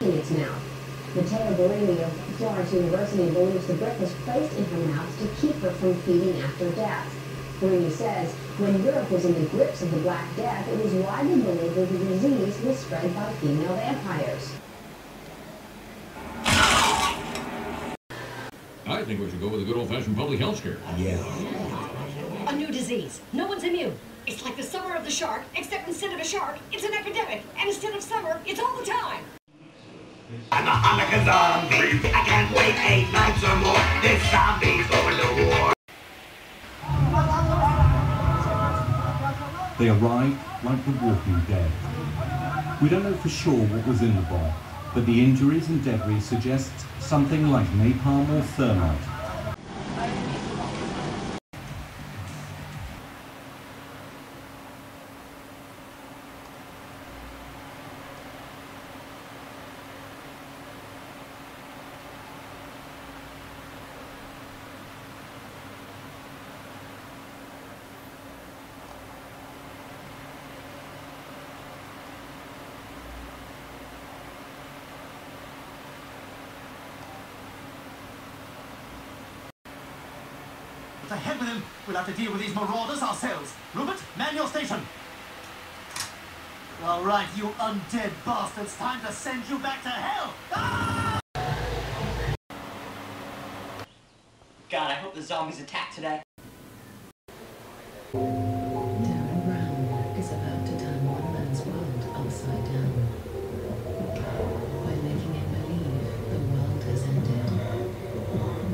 in its mouth. Matteo Barrini of Florence University believes the brick was placed in her mouth to keep her from feeding after death. Barrini says when Europe was in the grips of the Black Death, it was widely believed that the disease was spread by female vampires. I think we should go with a good old-fashioned public health scare. Yeah. A new disease. No one's immune. It's like the summer of the shark, except instead of a shark, it's an epidemic. And instead of summer, it's all the time. I'm like a zombie. I can't wait 8 nights or more. This zombie's going to war. They arrived like the Walking Dead. We don't know for sure what was in the bomb, but the injuries and debris suggest something like napalm or thermite. To heck with him. We'll have to deal with these marauders ourselves. Rupert, man your station. All right, you undead bastards. Time to send you back to hell. Ah! God, I hope the zombies attack today. Darren Brown is about to turn one man's world upside down by making it believe the world has ended.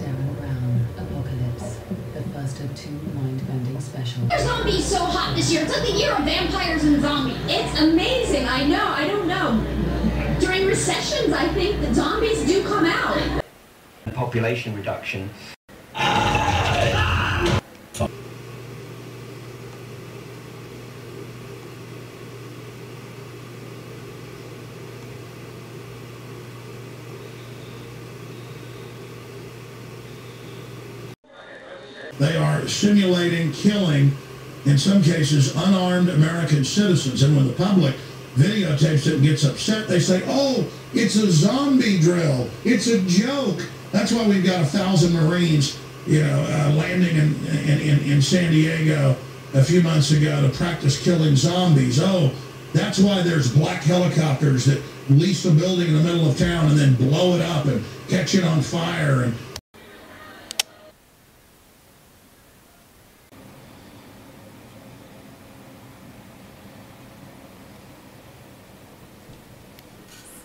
Darren Brown, Apocalypse, the first of 2 mind-bending specials. Zombies so hot this year. It's like the year of vampires and zombies. It's amazing. I know. I don't know. During recessions, I think that zombies do come out. Population reduction. They are simulating killing, in some cases, unarmed American citizens. And when the public videotapes it and gets upset, they say, oh, it's a zombie drill. It's a joke. That's why we've got 1,000 Marines, landing in San Diego a few months ago to practice killing zombies. Oh, that's why there's black helicopters that lease a building in the middle of town and then blow it up and catch it on fire. And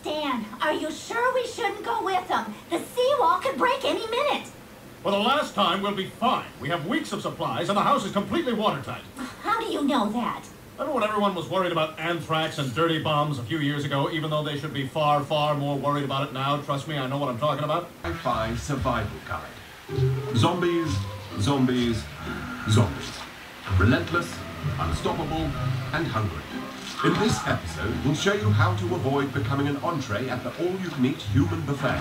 Stan, are you sure we shouldn't go with them? The seawall could break any minute. For the last time, we'll be fine. We have weeks of supplies, and the house is completely watertight. How do you know that? Remember when everyone was worried about anthrax and dirty bombs a few years ago, even though they should be far, far more worried about it now? Trust me, I know what I'm talking about. Sci-fi survival guide. Zombies, zombies, zombies. Relentless, unstoppable, and hungry. In this episode, we'll show you how to avoid becoming an entree at the all-you-can-eat human buffet.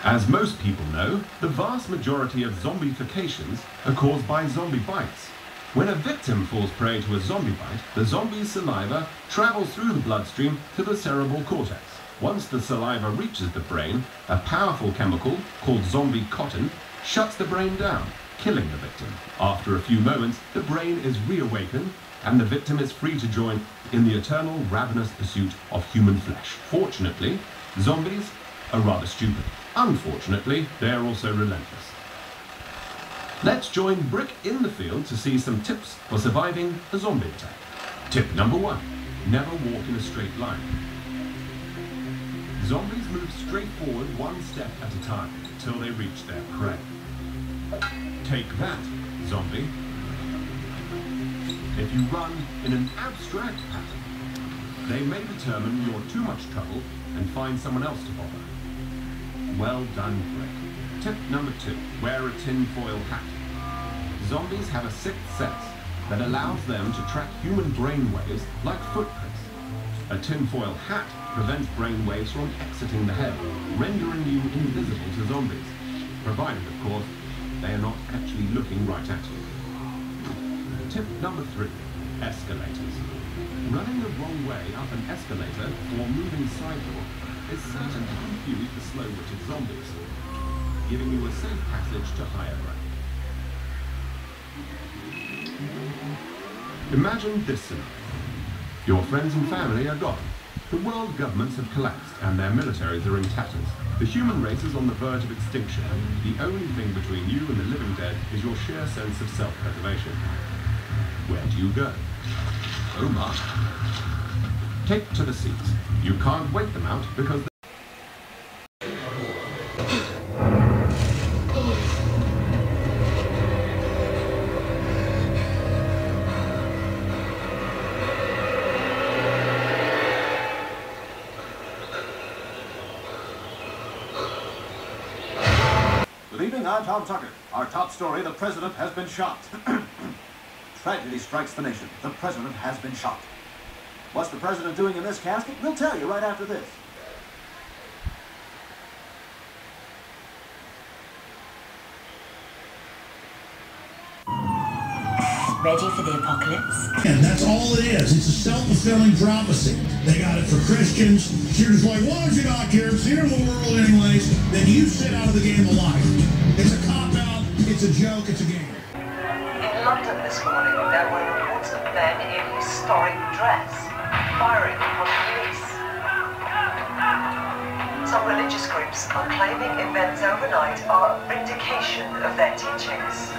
As most people know, the vast majority of zombifications are caused by zombie bites. When a victim falls prey to a zombie bite, the zombie's saliva travels through the bloodstream to the cerebral cortex. Once the saliva reaches the brain, a powerful chemical called zombie cotton shuts the brain down, killing the victim. After a few moments, the brain is reawakened and the victim is free to join in the eternal ravenous pursuit of human flesh. Fortunately, zombies are rather stupid. Unfortunately, they are also relentless. Let's join Brick in the field to see some tips for surviving a zombie attack. Tip number 1, never walk in a straight line. Zombies move straight forward one step at a time until they reach their prey. Take that, zombie. If you run in an abstract pattern, they may determine you're too much trouble and find someone else to bother. Well done, Brick. Tip number 2, wear a tinfoil hat. Zombies have a sixth sense that allows them to track human brain waves like footprints. A tinfoil hat prevents brain waves from exiting the head, rendering you invisible to zombies, provided, of course, they are not actually looking right at you. Tip number 3, escalators. Running the wrong way up an escalator or moving sidewalk is certain to confuse the slow-witted zombies, giving you a safe passage to higher ground. Imagine this scenario. Your friends and family are gone. The world governments have collapsed and their militaries are in tatters. The human race is on the verge of extinction. The only thing between you and the living dead is your sheer sense of self-preservation. Where do you go? Oh my. Take to the seats. You can't wait them out because Good evening, I'm Tom Tucker. Our top story, the president has been shot. Tragedy strikes the nation. The president has been shot. What's the president doing in this casket? We'll tell you right after this. Ready for the apocalypse? And that's all it is. It's a self-fulfilling prophecy. They got it for Christians. You're just like, well, if you're not here, it's the end of the world anyways, then you sit out of the game of life. It's a cop-out, it's a joke, it's a game. In London this morning, there were reports of men in historic dress firing upon police. Some religious groups are claiming events overnight are a vindication of their teachings.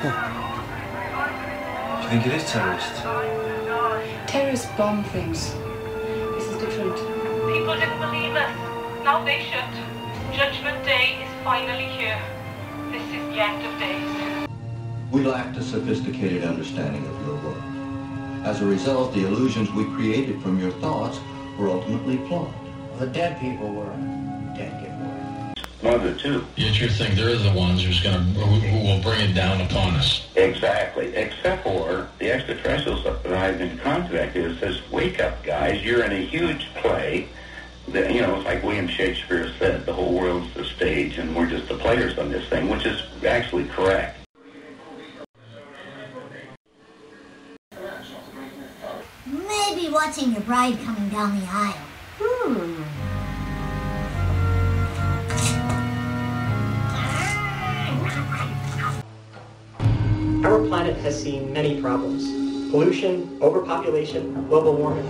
Do you think it is terrorists? Terrorists bomb things. This is different. People didn't believe us. Now they should. Judgment Day is finally here. This is the end of days. We lacked a sophisticated understanding of your world. As a result, the illusions we created from your thoughts were ultimately flawed. The dead people were dead giveaway. One of the two. Yet you think they're the ones who will bring it down upon us. Exactly. Except for the extraterrestrials that I've been contacted with says, wake up, guys, you're in a huge play. That, you know, it's like William Shakespeare said, the whole world's the stage and we're just the players on this thing, which is actually correct. Maybe watching your bride coming down the aisle. Our planet has seen many problems. Pollution, overpopulation, global warming.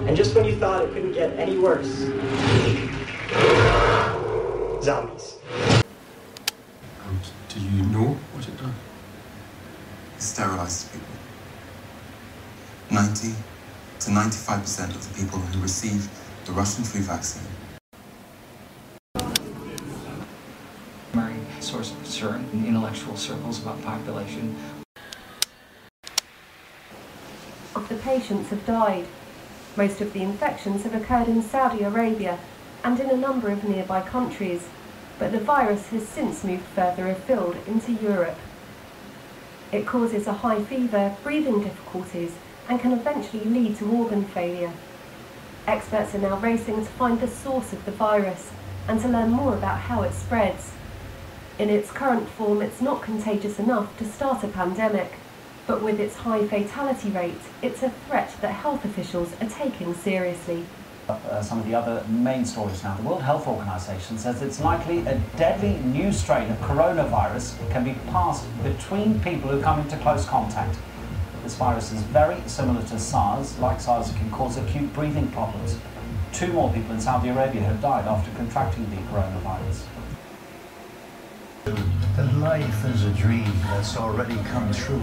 And just when you thought it couldn't get any worse, zombies. Do you know what it does? It sterilizes people. 90 to 95% of the people who receive the Russian flu vaccine. Primary source of concern in intellectual circles about population. Of the patients have died. Most of the infections have occurred in Saudi Arabia and in a number of nearby countries, but the virus has since moved further afield into Europe. It causes a high fever, breathing difficulties, and can eventually lead to organ failure. Experts are now racing to find the source of the virus and to learn more about how it spreads. In its current form, it's not contagious enough to start a pandemic, but with its high fatality rate, it's a threat that health officials are taking seriously. Some of the other main stories now. The World Health Organization says it's likely a deadly new strain of coronavirus can be passed between people who come into close contact. This virus is very similar to SARS. Like SARS, it can cause acute breathing problems. 2 more people in Saudi Arabia have died after contracting the coronavirus. That life is a dream that's already come true.